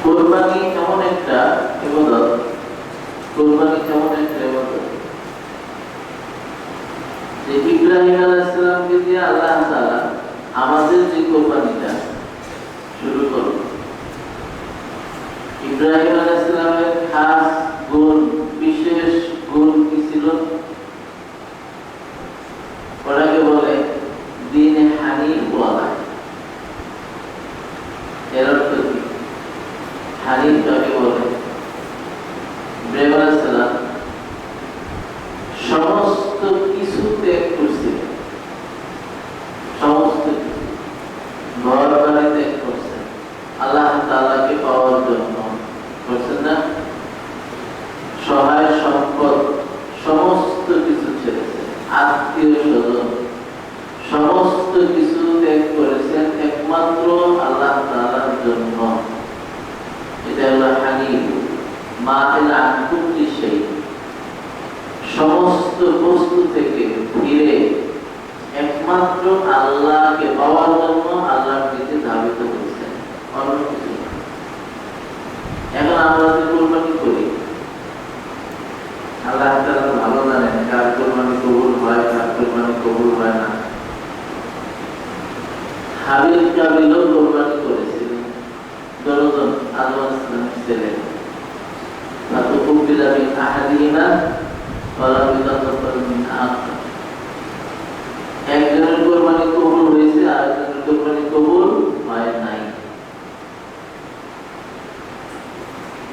কোরবানি এমন একটা ইবাদত, কোরবানি এমন একটা ইবাদত যে ইব্রাহিম আলাইহিস সালামকে দিয়ে আল্লাহ তাআলা আমাদের যে কোরবানিটা শুরু করল, ইব্রাহিম আলাইহিস সালামের খাস গুণ, বিশেষ গুণ কি ছিল? ওটাকে বলে দ্বীন হানিফ বলা। এর অর্থ কি? হানিফ কাকে বলে? ইব্রাহিম আলাইহিস সালাম সমস্ত কিছু ত্যাগ করছিলেন, সমস্ত কিছু, ঘর বাড়ি ত্যাগ করছেন আল্লাহ তাআলাকে পাওয়ার জন্য, করছেন না? সহায় সম্পদ সমস্ত কিছু ছেড়েছেন, আত্মীয় স্বজন সমস্ত কিছু ত্যাগ করেছেন একমাত্র আল্লাহ তাআলার জন্য। এটা হলো হানিফ, মাইল আন কুল্লি শাই, সমস্ত বস্তু থেকে ফিরে একমাত্র আল্লাহকে পাওয়ার জন্য আল্লাহর দিকে ধাবিত হয়েছেন, অন্য কিছু না। এখন আমরা যে কোরবানি করি, আল্লাহ তাআলা ভালো জানেন কার কোরবানি কবুল হয়, কার কোরবানি কবুল হয় না। হাবিল কাবিলও কোরবানি করেছিলেন, দরজন আদম আলাইহিস সালামের ছেলে। ফাতুকুবিলা মিন আহাদিহিমা ওয়া লাম ইতাকাব্বাল মিন আখar। একজনের কোরবানি কবুল হয়েছে, আরেকজনের কোরবানি কবুল হয় নাই।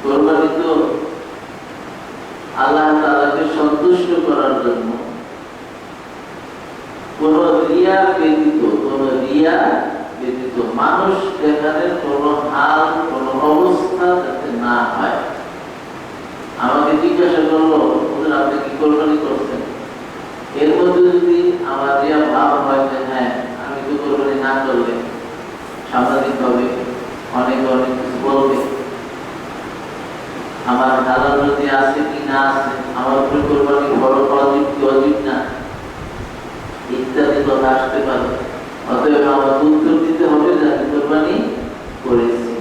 কোরবানি তো আল্লাহ তাআলাকে সন্তুষ্ট করার জন্য, কোন রিয়া ব্যতীত মানুষ দেখানোর কোন হাল, কোন অবস্থা যাতে না হয়। আমাকে জিজ্ঞাসা করলো, হুজুর আপনি কি কোরবানি করছেন? এর মধ্যে যদি আমার রিয়া ভাব হয় যে হ্যাঁ আমি তো কোরবানি না করলে সাংঘাতিক হবে, অনেকে অনেক কিছু বলবে, আমার হালাল যদি আছে কি না আছে, আমার উপরে কোরবানি ফরজ ওয়াজিব কি ওয়াজিব না, ইত্যাদি কথা আসতে পারে। অতএব আমার উত্তর দিতে হবে যে আমি কোরবানি করেছি।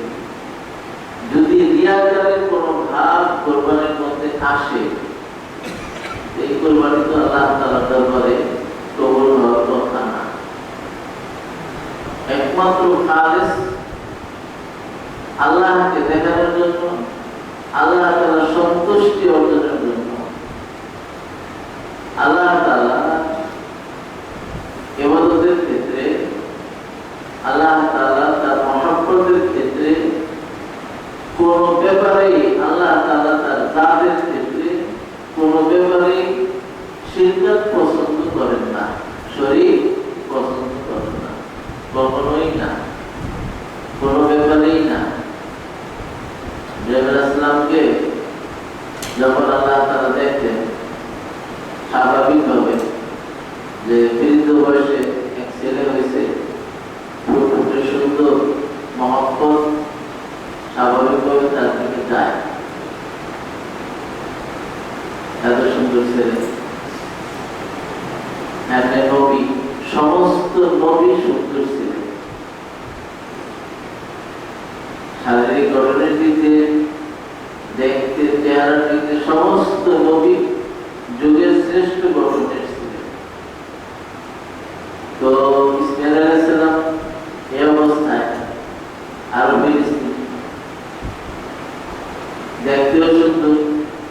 যদি রিয়াকারের কোন ভাব কোরবানির মধ্যে আসে, এই কোরবানি তো আল্লাহ তাআলার দরবারে কবুল হওয়ার কথা না। একমাত্র খালেস আল্লাহকে দেখানোর জন্য, আল্লাহ তাআলার সন্তুষ্টি অর্জনের জন্য, আল্লাহ তাআলা ইবাদতের ক্ষেত্রে, আল্লাহ তাআলা তার মহব্বতের ক্ষেত্রে কোন ব্যাপারেই, আল্লাহ তাআলা তার জাতের ক্ষেত্রে কোন ব্যাপারেই শিরক পছন্দ করেন না, শরীক পছন্দ করেন না, কখনোই না, কোন ব্যাপারেই না। ইব্রাহিম আলাইহিস সালামকে যখন আল্লাহ তাআলা দেখতেন, স্বাভাবিক হবে যে বৃদ্ধ বয়সে এক ছেলে হয়েছে, ফুটফুটে সুন্দর, মহব্বত স্বাভাবিকভাবে তার দিকে যায়। এত সুন্দর ছেলে, একটা নবী, সমস্ত নবী সুন্দর ছিলেন, শারীরিক গঠনের দিকে, দেখতে, চেহারার দিকে সমস্ত নবী যুগের শ্রেষ্ঠ গঠনের ছিলেন। তো ইসমাঈল আলাইহিস সালাম এই অবস্থায় আরো ফিলিস্তিন, দেখতেও সুন্দর।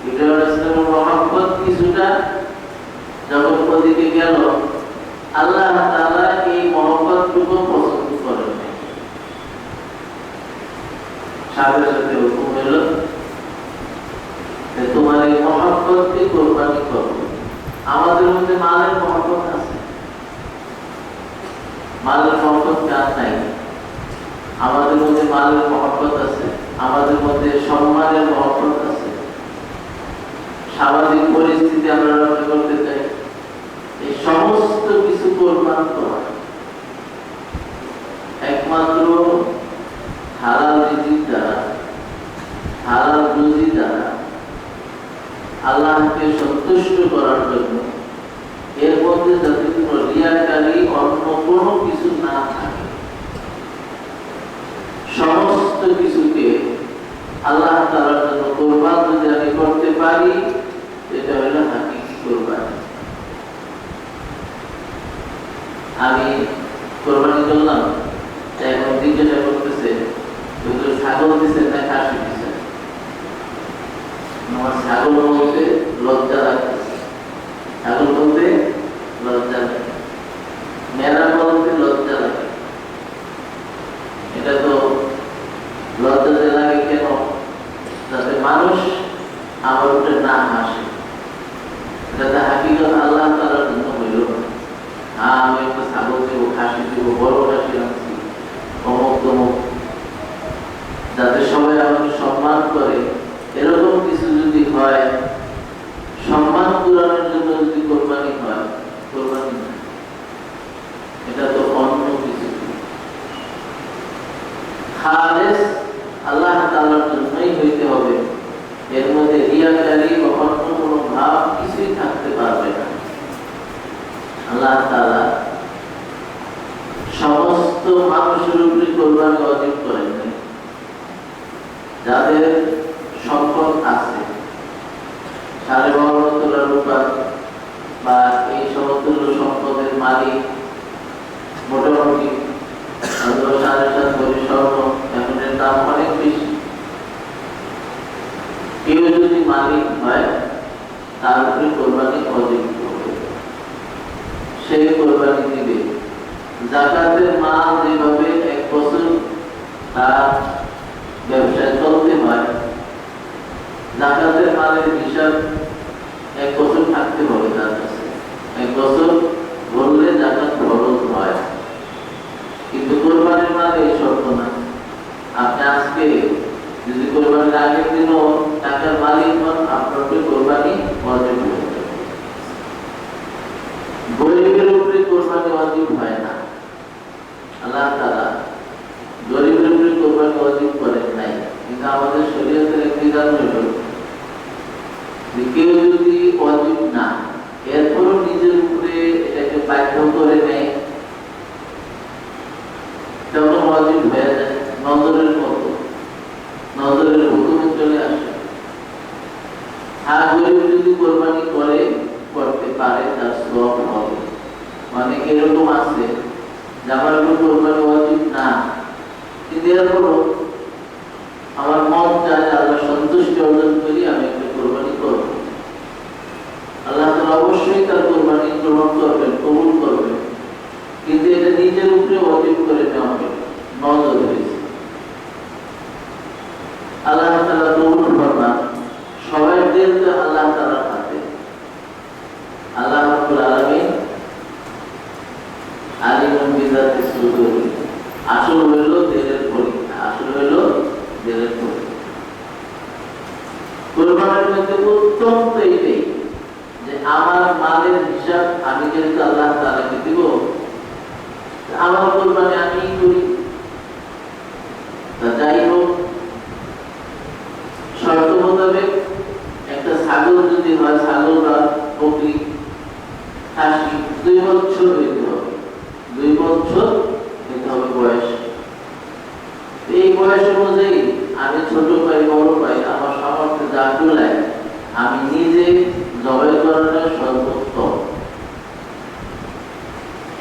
ইব্রাহিম আলাইহিস সালামের মহব্বত কিছুটা যখন ওদিকে গেল, আল্লাহ তাআলা এই মহব্বতটুকু পছন্দ করেন নাই। সাথে সাথে হুকুম হলো যে তোমার এই মহব্বতকে কোরবানি করো। আমাদের মধ্যে মালের মহব্বত আছে, মালের মহব্বত কার নাই? আমাদের মধ্যে মালের মহব্বত আছে, আমাদের মধ্যে সম্মানের মহব্বত আছে, সামাজিক পরিস্থিতি আমরা রক্ষা করতে চাই। এই সমস্ত কিছু কোরবান করা একমাত্র হালাল রিজিক দ্বারা, হালাল রুজি দ্বারা, আল্লাহকে সন্তুষ্ট করার জন্য। এর মধ্যে যাতে কোনো রিয়াকারী অন্য কোনো কিছু না থাকে, সমস্ত কিছুকে ছাগল দিচ্ছেন না খাসি দিচ্ছেন? আমার ছাগল বলতে লজ্জা লাগতেছে, ছাগল বলতে লজ্জা লাগে, মেলা বলতে লজ্জা লাগে। এটা তো লজ্জা যে লাগে কেন? যাতে মানুষ আমার উপরে না হাসে। এটা হাকিকত আল্লাহ তাআলার জন্য হইল না। আমি একটা ছাগল দেবো, খাসি দেবো, বড় খাসি আনছি, অমুক তমুক, যাতে সবাই আমাকে সম্মান করে, এরকম কিছু যদি হয়, সম্মান পূরণের জন্য যদি কোরবানি হয়, কোরবানি না, এটা তো অন্য কিছু। খালেস আল্লাহ তাআলার জন্যই হইতে হবে। এর মধ্যে রিয়াকারী বা অন্য কোনো ভাব কিছুই থাকতে পারবে না। আল্লাহ তাআলা সমস্ত মানুষের উপরে কোরবানি ওয়াজিব করেন নাই। যাদের সম্পদ আছে, 12.5 তোলা রূপা বা এই সমতুল্য সম্পদের মালিক, মোটামুটি 7.5 ভরি স্বর্ণ, এখন এর দাম অনেক বেশি, কেউ যদি মালিক হয় তার উপরে কোরবানি ওয়াজিব হবে, সেই কোরবানি দিবে। যাকাতের মাল যেভাবে 1 বছর তার ব্যবসায় চলতে হয়, যাকাতের মালের হিসাব 1 বছর থাকতে হবে তার কাছে, 1 বছর বললে যাকাত খরচ হয়। কিন্তু কোরবানির মাল এই শর্ত না। আপনি আজকে যদি কোরবানির আগের দিনও টাকার মালিক হন, আপনার উপরে কোরবানি ওয়াজিব হয়ে যাবে। গরিবের উপরে কোরবানি ওয়াজিব হয় না। আল্লাহ তাআলা গরিবের উপরে কোরবানি ওয়াজিব করেন নাই, কিন্তু আমাদের শরীয়তের এক বিধান হইল যে কেউ যদি ওয়াজিব না, এরপরও নিজের উপরে এটাকে বাধ্য করে নেয়, তখন ওয়াজিব হয়ে যায়। নজরের মতো, নজরের হুকুমে চলে আসে। আর গরিব যদি কোরবানি করতে পারে, তার সওয়াব হবে। মানে এরকম আছে যে আমার উপর কোরবানি ওয়াজিব না, কিন্তু এরপরও আমার মন চায় আল্লাহ সন্তুষ্টি অর্জন করি, আমি একটা কোরবানি করব। আল্লাহ তাআলা অবশ্যই তার কোরবানি গ্রহণ করবেন, কবুল করবেন, কিন্তু এটা নিজের উপরে ওয়াজিব করে নেওয়া হবে, নজর হয়েছে। আল্লাহ তাআলা কবুল ফরমান। সবাই দিল তো আল্লাহ তাআলার হাতে। আল্লাহ রাব্বুল আলামিন আলিমুন বিযাতিস সুদূর, আসল হইল দিলের পরীক্ষা, আসল হইল দিলের পরীক্ষা। কোরবানির মধ্যে উত্তম তো এইটাই যে আমার মালের হিসাব আমি যেহেতু আল্লাহ তাআলাকে দিব, আমার কোরবানি আমি করি। যাই হোক, শর্ত মোতাবেক একটা ছাগল যদি হয়, ছাগল বা বকরি, খাসি 2 বছর হইতে হবে, 2 বছর হইতে হবে বয়স। এই বয়স অনুযায়ী আমি ছোট পাই বড় পাই, আমার সামর্থ্যে যা কুলায় আমি নিজে জবাই করার সর্বোত্তম।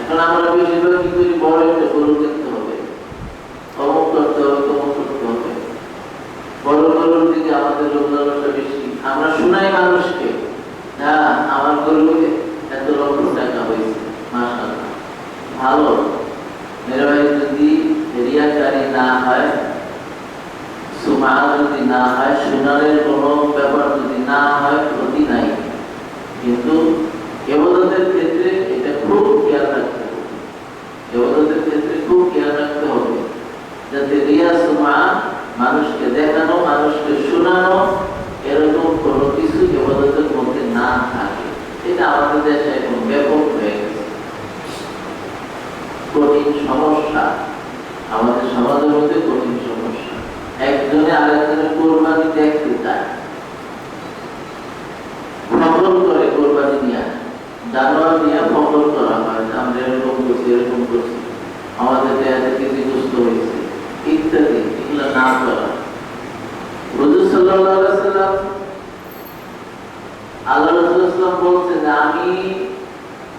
এখন আমরা বেশিরভাগ কি করি, বড় একটা গরু দেখতে হবে, অমুক করতে হবে, তমুক করতে হবে, বড় গরুর দিকে আমাদের লোকজনটা বেশি। আমরা শোনাই মানুষকে, হ্যাঁ আমার গরু এত লক্ষ টাকা হয়েছে, মাশাআল্লাহ, ভালো। মেরে ভাই, যদি রিয়াকারী না হয়, সুমআ যদি না হয়, শোনারের কোনো ব্যাপার যদি না হয়, ক্ষতি নাই। কিন্তু ইবাদতের ক্ষেত্রে এটা খুব খেয়াল রাখতে হবে, ইবাদতের ক্ষেত্রে খুব খেয়াল রাখতে হবে যাতে রিয়া সুমআ, মানুষকে দেখানো, মানুষকে শোনানো, এরকম কোনো কিছু ইবাদতের মধ্যে না থাকে। এটা আমাদের দেশে এখন ব্যাপক হয়ে গেছে, কঠিন সমস্যা, আমাদের সমাজের মধ্যে কঠিন সমস্যা। একজনে আরেকজনের কোরবানি দেখতে চায়, ফখর করে কোরবানি নিয়ে, জানোয়ার নিয়ে ফখর করা হয়, আমরা এরকম করছি, এরকম করছি, আমাদের দেশে কিছু দুষ্ট হয়েছে ইত্যাদি, এগুলো না করা। হুজুর সাল্লাল্লাহু আলাইহি ওয়াসাল্লাম, আল্লাহ রাসূল সাল্লাল্লাহু আলাইহি ওয়াসাল্লাম বলছেন যে আমি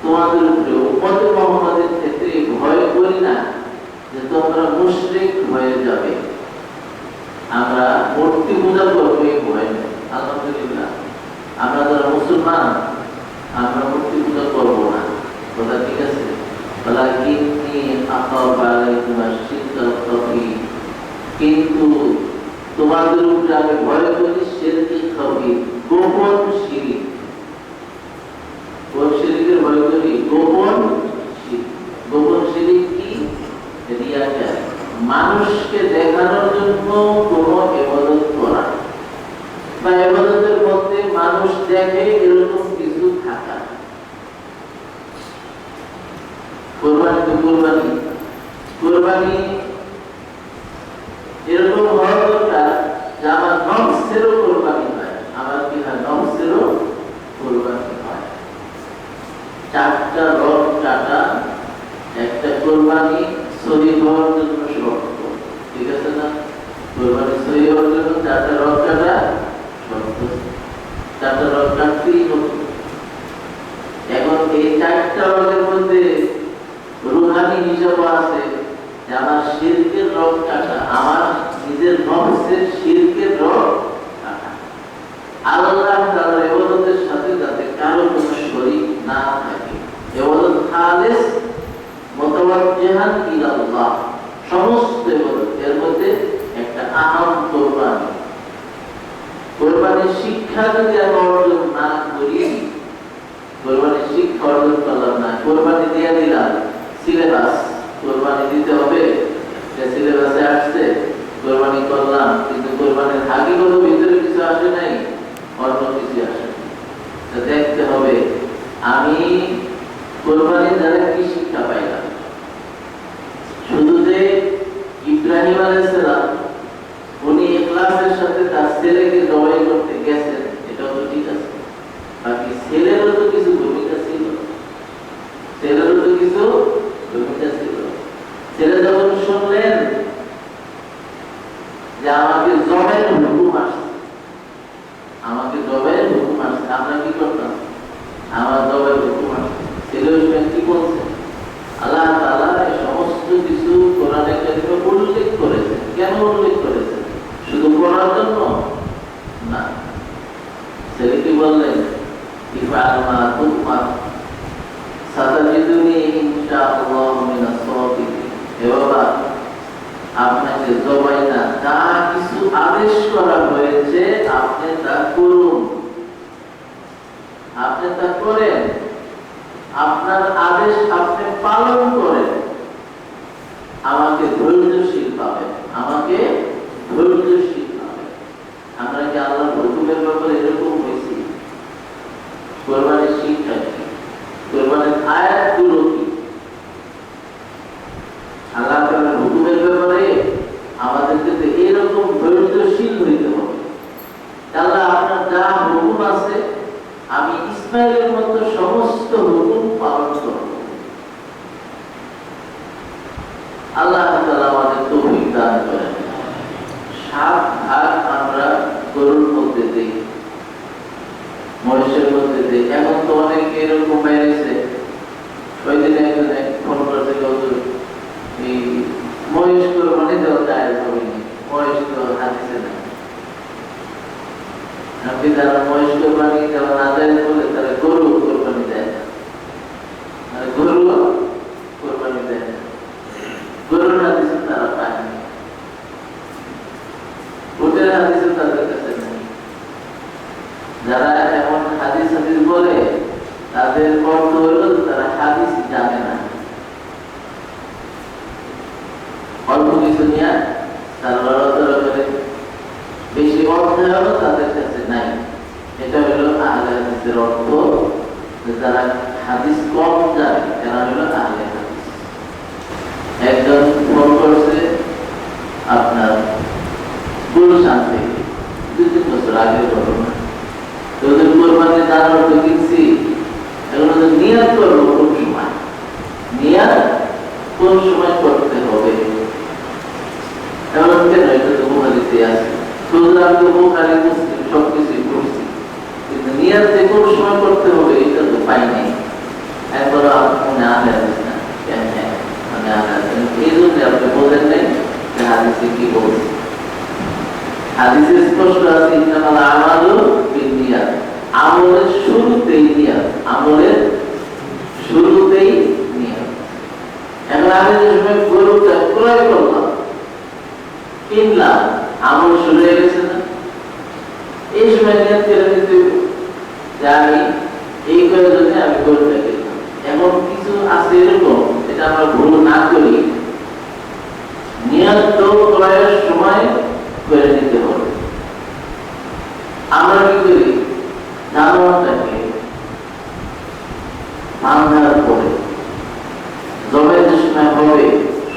তোমাদের উপরে উম্মতে মুহাম্মাদের ক্ষেত্রে ভয় করি না যে তোমরা মুশরিক হয়ে যাবে। আমরা মূর্তি পূজা করবো এই ভয় নেই। আলহামদুলিল্লাহ আমরা যারা মুসলমান আমরা মূর্তি পূজা করবো না, কথা ঠিক আছে। কিন্তু তোমাদের উপরে আমি ভয় করি শিরকি খাবি, গোপন শিরিক। কোন শিরিকের ভয় করি? গোপন শিরিক। গোপন শিরিক কি? রিয়াকার, মানুষকে দেখানোর জন্য কোনো ইবাদত করা বা ইবাদতের মধ্যে মানুষ দেখে এরকম কিছু থাকা। কুরবানি তো কুরবানি, কুরবানি এরকম হওয়া দরকার যে আমার নফসেরও কুরবানি হয়, আমার কি হয়? নফসেরও কুরবানি হয়। 4টা রোগ কাটা একটা কুরবানি সহি হওয়ার জন্য শর্ত, ঠিক আছে না? কুরবানি সহি হওয়ার জন্য 4টা রোগ কাটা শর্ত, 4টা রোগ কাটতেই হবে। এখন এই 4টা রোগের মধ্যে রুহানি হিসাব আছে যে আমার শিরকের রোগ কাটা, আমার নিজের নফসের শিরকের রোগ কাটা, আল্লাহ তাআলার ইবাদতের সাথে যাতে কারো কোনো শরীক না থাকে। ইবাদত খালিস মুতাওয়াজ্জিহান ইলাল্লাহ, সমস্ত ইবাদত এর মধ্যে একটা আহম কুরবানি। কুরবানির শিক্ষা যদি আমরা অর্জন না করি, কুরবানির শিক্ষা অর্জন করলাম না, কুরবানি দিয়ে দিলাম সিলেবাস, কুরবানি দিতে হবে যে সিলেবাসে আসছে, কুরবানি করলাম কিন্তু কুরবানির হাকিকত ভিতরে কিছু আসে নাই, অন্য কিছু আসে। দেখতে হবে আমি কুরবানির দ্বারা কি শিক্ষা পাইলাম। শুধু যে ইব্রাহিম আলাইহিস সালাম উনি ইখলাসের সাথে তার ছেলেকে জবাই করতে গেছেন, এটাও তো ঠিক আছে, বাকি ছেলেরও তো কিছু ভূমিকা ছিল, ছেলেরও তো কিছু ভূমিকা ছিল। ছেলে যখন শুনলেন যে আমাকে জবের হুকুম আসছে, আমাকে জবের হুকুম আসছে, আমরা কি করতাম? আমার জবের হুকুম আসছে। ছেলে কি বলছে? আল্লাহ তাআলা এই সমস্ত কিছু কোরআনে কারিমে উল্লেখ করেছেন। কেন উল্লেখ করেছেন? শুধু পড়ার জন্য না। ছেলে কি বললেন? ইফআল মা তুমার সাতাজিদুনি ইনশাআল্লাহ মিনাস সাবিরিন। হে বাবা, আপনাকে জবাই না, যা কিছু আদেশ করা হয়েছে আপনি তা করুন, আপনি তা করেন, আপনার আদেশ আপনি পালন করেন, আমাকে ধৈর্যশীল পাবেন, আমাকে ধৈর্যশীল পাবেন। আমরা কি আল্লাহর হুকুমের ব্যাপারে এরকম হয়েছি? কুরবানির শিক্ষা কি? কুরবানির আয়াতগুলো কি? আল্লাহ তাআলার হুকুমের ব্যাপারে আমাদেরকে তো এরকম ধৈর্যশীল হইতে হবে। আল্লাহ আপনার যা হুকুম আছে আমি ইসমাইলের মতো সমস্ত হুকুম পালন করব। আল্লাহ তাআলা আমাদের তৌফিক দান করেন। 7 ভাগ আমরা গরুর মধ্যে দেই, মহিষের মধ্যে দেই। এখন তো অনেক এরকম বেড়েছে। ওই দিনে একজনে ফোন করেছে, এই মহিষ কোরবানি দেওয়া যায় হয়নি, মহিষ তো হাদিসে নাই। আপনি যারা মহিষ কোরবানি দেওয়া না যায় বলে তারা গরু কোরবানি দেয় না, আর গরু কোরবানি দেয় না। গরুর হাদিসে তারা পায়নি, উটের হাদিসে তাদের কাছে নেই। যারা এমন হাদিস হাদিস বলে তাদের অর্থ হলো তারা হাদিস জানে না, অল্প কিছু নিয়ে তারা লড়াচড়া করে, বেশি অর্থ হলো তাদের কাছে নাই। এটা হলো আহলে হাদিসের অর্থ। যারা হাদিস কম জানে তারা হলো আহলে হাদিস। একজন ফোন করছে আপনার গুলশান থেকে, 2-3 বছর আগের ঘটনা। তোদের কোরবানি জানার তো কিনছি, এখন নিয়াত করবো কোন সময়, নিয়াত কোন সময় করতে হবে। এমন কেন? এটা তো বুখারীতে আছে। সুতরাং তো বুখারী মুসলিম সবকিছুই পড়ছি, কিন্তু নিয়াত যে কোন সময় করতে হবে এটা তো পাই নাই। একবার মনে আনে না কেন? মানে আনে এই জন্য আপনি বোঝেন নাই যে হাদিসে কি বলছে। হাদিসে স্পষ্ট আছে ইন্নামাল আমালু বিন্নিয়াত, আমলের শুরুতেই নিয়ত, আমলের শুরুতেই নিয়ত। এখন আমি যে সময় গরুটা ক্রয় করলাম, কিনলাম, আমল শুরু হয়ে গেছে না? এই সময় নিয়ত করে দিতে যে আমি এই প্রয়োজনে আমি গরুটা কিনলাম। এমন কিছু আছে এরকম, এটা আমরা ভুল না করি, নিয়ত তো ক্রয়ের সময় করে নিতে হবে। আমরা কি করি, জানোয়ারটাকে বাঁধার পরে জবাইয়ের সময় হবে,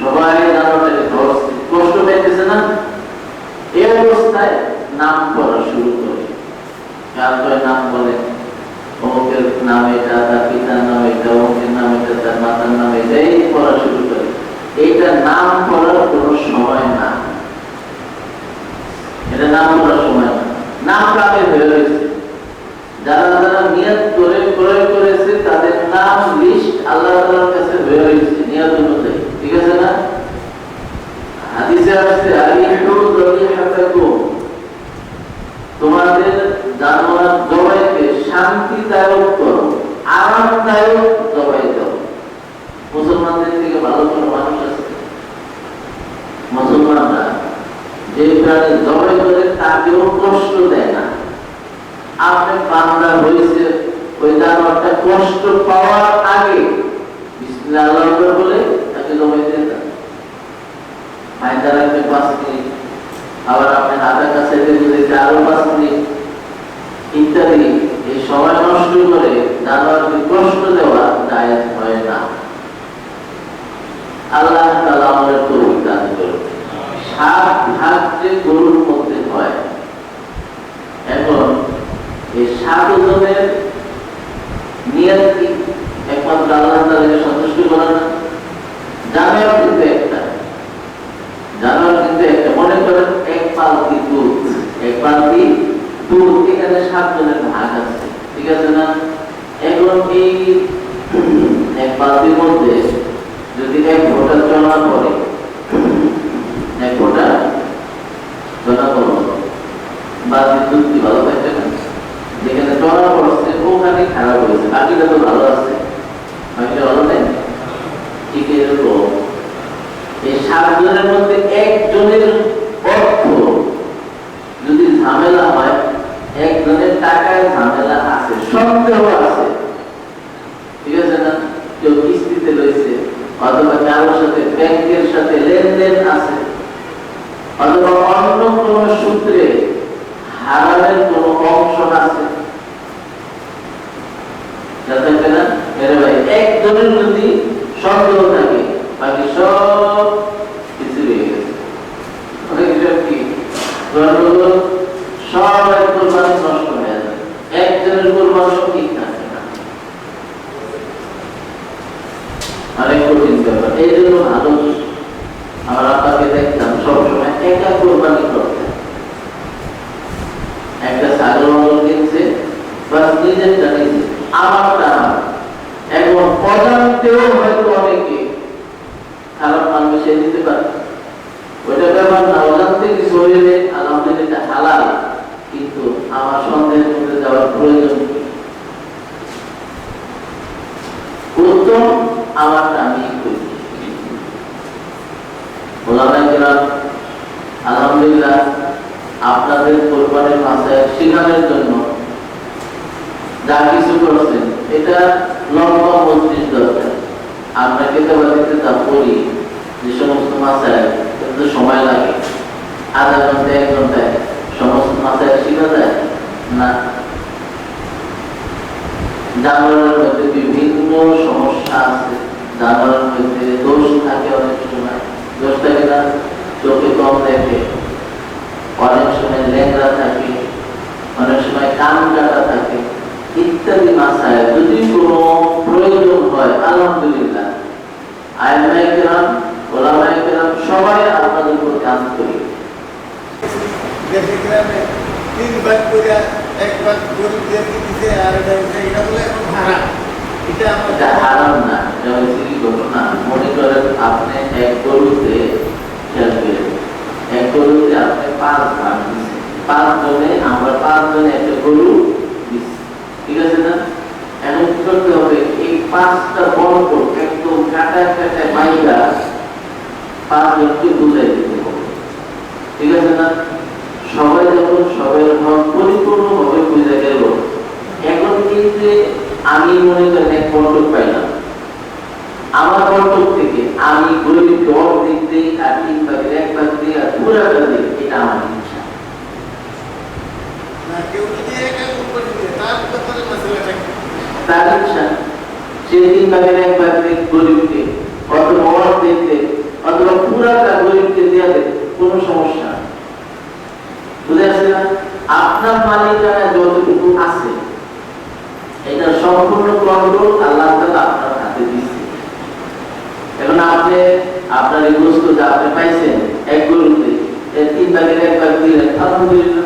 সবাই জানোয়ারটাকে ধরছে, কষ্ট পাইতেছে না, এই অবস্থায় নাম পড়া শুরু করে। তারপরে নাম বলে, অমুকের নাম এটা, তার পিতার নাম এটা, অমুকের নাম এটা, তার মাতার নাম এটা, এই পড়া শুরু করে। এটা নাম পড়ার কোন সময় না, এটা নাম পড়ার সময় না। নাম কাকে হয়ে রয়েছে, যারা যারা নিয়ত করে ক্রয় করেছে তাদের নাম লিস্ট আল্লাহ তাআলার কাছে হয়ে রয়েছে নিয়ত অনুযায়ী, ঠিক আছে না? হাদিসে আছে আলিহু যাবিহাতাকুম, তোমাদের জানোয়ার জবাইকে শান্তিদায়ক করো, আরামদায়ক জবাই দাও। মুসলমানদের থেকে ভালো কোনো মানুষ আছে? মুসলমানরা যে প্রাণী জবাই করে তাকেও কষ্ট দেয় না। আপনি বান্দা হয়েছে, ওই জানোয়ারটা কষ্ট পাওয়ার আগে বিসমিল্লাহ আল্লাহু আকবার বলে তাকে জবাই দিয়ে দেন। মাইদা রাখবে 5 মিনিট, আবার আপনি হাতের কাছে দিতে আরো 5 মিনিট ইত্যাদি। এই সময় নষ্ট করে জানোয়ারকে কষ্ট দেওয়া জায়েজ হয় না। আল্লাহ তাআলা আমাদের তৌফিক দান করুন। 7 ভাগ যে গরুর মধ্যে হয়, এখন এই 7 জনের নিয়ত কি একমাত্র আল্লাহ তাআলাকে সন্তুষ্ট করা না? জানোয়ার কিন্তু একটা, জানোয়ার কিন্তু একটা। মনে করেন এক পালতি দুধ, এক পালতি দুধ, এখানে 7 জনের ভাগ আছে, ঠিক আছে না? এখন এই এক পালতির মধ্যে যদি 1 ফোঁটা চলা পড়ে, 1 ফোঁটা চলা পড়ল, বাকি দুধ কি ভালো থাকবে না? যেখানে চলা পড়ছে ওখানে খারাপ হয়েছে, বাকিটা তো ভালো আছে, বাকিটা ভালো নেই। ঠিক এরকম এই 7 জনের মধ্যে একজনের অর্থ যদি ঝামেলা হয়, একজনের টাকায় ঝামেলা আছে, সন্দেহ আছে, ঠিক আছে না? কেউ কিস্তিতে রয়েছে, অথবা কারোর সাথে ব্যাংকের সাথে লেনদেন আছে, অথবা অন্য কোন সূত্রে হারামের কোন অংশ আছে, যাতে না এর ভাই একজনের যদি সন্দেহ থাকে, বাকি সব কিছু রয়ে গেছে। অনেক সব কি সব এক কোরবানি নষ্ট হয়ে যায়, একজনের কোরবানি ঠিক থাকে না, অনেক কঠিন ব্যাপার। এই জন্য ভালো, আমার আব্বাকে দেখতাম সবসময় একা কোরবানি করতেন। একটা ছাগল কিনছে, বাস নিজেরটা নিজে, আমারটা আমার। এখন অজান্তেও হয়তো অনেকে খারাপ মাল মিশিয়ে দিতে পারে, ওইটা ব্যাপার না। অজান্তে কিছু হইলে আলহামদুলিল্লাহ এটা হালাল, কিন্তু আমার সন্দেহের মধ্যে যাওয়ার প্রয়োজন নেই। উত্তম আমারটা আমি করি। ওলামায়ে কেরাম আলহামদুলিল্লাহ আপনাদের কোরবানির মাসায়েল শিখানোর জন্য যা কিছু করছেন, এটা লম্বা 35 দরকার। আমরা কেতাবাদিতে যা পড়ি, যে সমস্ত মাসায়েল, কিন্তু সময় লাগে, আধা ঘন্টা 1 ঘন্টায় সমস্ত মাসায়েল শিখা যায় না। জানোয়ারের মধ্যে বিভিন্ন সমস্যা আছে, জানোয়ারের মধ্যে দোষ থাকে, অনেক সময় দোষ থাকে না, চোখে কম দেখে, অনেক সময় লেংরা থাকে, অনেক সময় কান কাটা থাকে, ইত্যাদি মাসায়েল। যদি কোনো প্রয়োজন হয়, আলহামদুলিল্লাহ আইমায়ে কেরাম, ওলামায়ে কেরাম সবাই আপনাদের প্রতি আন্তরিক। দেশে গ্রামে 3 ভাগ করে 1 ভাগ গরিব দিয়ে দিতে, আর এটা বলে এখন হারাম। এটা হারাম না, এটা হচ্ছে কি ঘটনা। মনে করেন আপনি এক গরুতে খেয়াল করেন, এক গরুতে আপনি 5 ভাগ দিচ্ছেন, 5 জনে আমরা 5 জনে একটা গরু দিচ্ছি, ঠিক আছে না? এখন কি করতে হবে, এই 5টা বন্ধ একদম কাটা কাটা মাইরা 5 জনকে বুঝাই দিতে হবে, ঠিক আছে না? সবাই যখন সবাই পরিপূর্ণ ভাবে বুঝে গেল, এখন কিন্তু আমি মনে করেন এক বন্টক পাইলাম, আমার বন্টক থেকে আমি গরিবকে অর্ধেক দিই আর 1/3 দিই আর পুরাটা দিই, এটা আমার ইচ্ছা। না কেউ যদি একা করে দিতে তার ব্যাপারে মাসলাটা কি? তার ইচ্ছা, সে 1/3 গরিবকে অথবা অর্ধেক দেয় অথবা পুরাটা গরিবকে দেওয়া দেয়, কোনো সমস্যা নেই। বুঝে আসছে না? আপনার মালিকানা যতটুকু আছে এটা সম্পূর্ণ কন্ট্রোল আল্লাহ তাআলা আপনার হাতে দিয়েছে। এখন আপনি আপনার এই বস্তু যা আপনি পাইছেন এক গরুতে 3/1 দিলেন, আলহামদুলিল্লাহ